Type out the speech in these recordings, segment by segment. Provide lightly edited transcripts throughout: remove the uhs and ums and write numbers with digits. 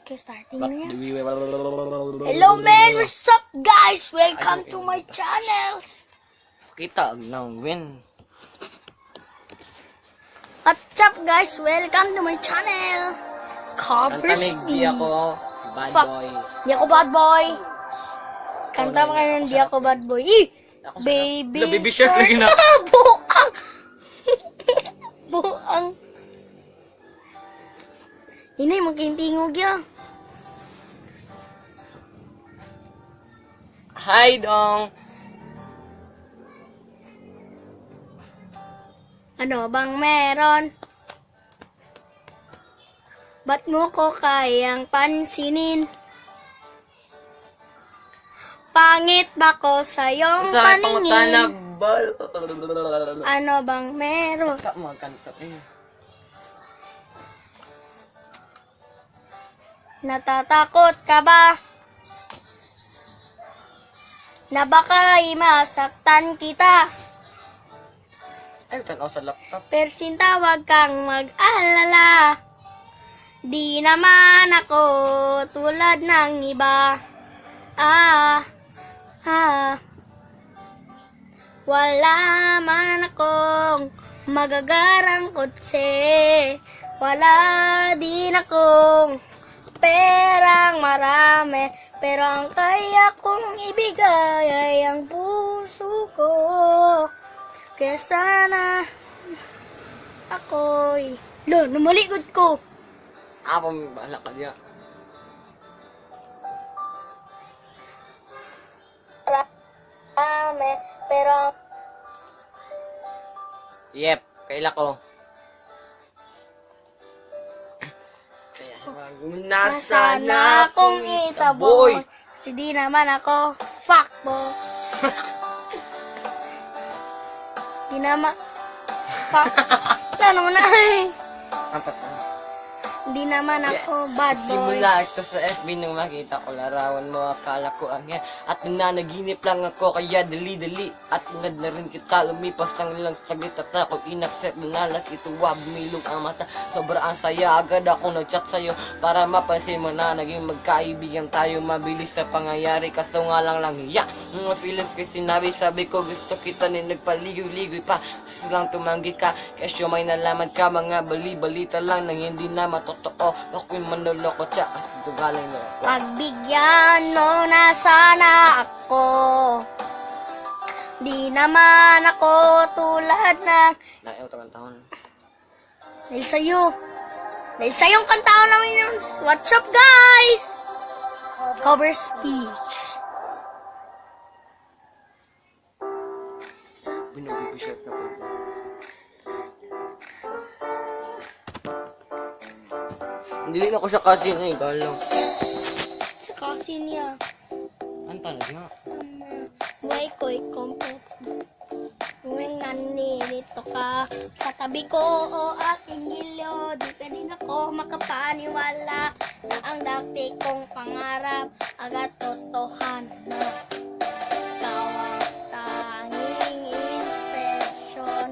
Okay, starting na yan. Hello man, what's up guys? Welcome to my channels. Kita ng win. What's up guys? Welcome to my channel. Ang Cover tanig, di speed. ako bad Fuck. boy. Di ako bad boy. Kanta mo kayo ng di ako bad boy. Eh! Ako Baby. Baby shark lagi na. Buang. Buang. Inay, magkintingog yan. Hi dong. Ano bang meron? Ba't mo ko kayang pansinin? Pangit ba ko sa iyong Sa pangutanag paningin? bal. Ano bang meron? Ka magkanta eh. Natatakot ka ba? Na baka'y masaktan kita? Ay, tanaw sa laptop. Persinta, wag kang mag-alala. Di naman ako tulad ng iba. Wala man akong magagarang kotse. Wala din akong perang marami. Pero ang kaya kong ibigay ay ang puso ko. Kaya sana ako'y... Lo, namalikod ko. Ako may bahala ka diya. Marami, pero... Yep, kaila ko. Nasa na akong itaboy. Kasi di naman ako fuckboy. Di naman... Fuck. Ano mo na eh. Apat na. Di naman ako bad boy. Simula ito sa FB nung makita ko larawan mo, akala ko ang yan. At nananaginip lang ako, kaya dali-dali. At ingad na rin kita, lumipas ng ilang saglit at ako inaccept na nakituwa, bumilog ang mata. Sobra ang saya, agad ako nag-chat sa'yo para mapansin mo na naging magkaibigan tayo. Mabilis sa pangyayari, kaso nga lang hiya. Mga feelings ko sinabi, sabi ko gusto kita ni nagpaligoy-ligoy pa. Gusto lang tumanggi ka, kesyo may nalaman ka. Mga bali-balita lang nang hindi na matotoo. Ako'y manloloko siya kasi tugaling na ako. Pagbigyan mo na sana ako. Di naman ako tulad ng... Naiyaw taon. Dahil sa'yo. Dahil sa'yong kantaon namin yun. What's up guys? Cover speech. Binubibishop na ko. Hindi na ko siya kasi na galang. Sa kasi niya. Ang talag nga. Buhay ko'y kompleto. Tuwing naninito ka sa tabi ko o aking gilyo, di pa rin ako makapaniwala na ang dati kong pangarap agad totohan na. Ikaw ang tanging inspirasyon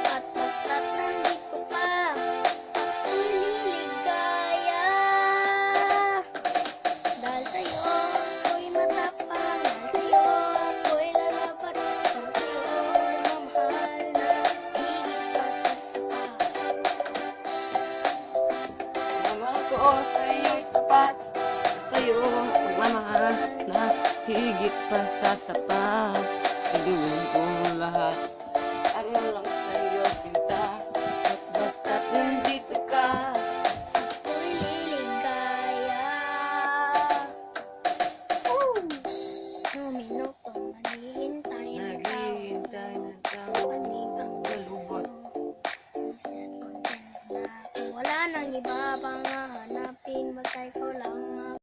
at basta't nandito pa liligaya. Dahil sa'yo ako'y matapang, dahil sa'yo ako'y lalaban, dahil sa'yo mamahal na higit pa sa sapat. Mama ko sa'yo'y tapat. Sa'yo pagmamahal na higit pa sa tapat.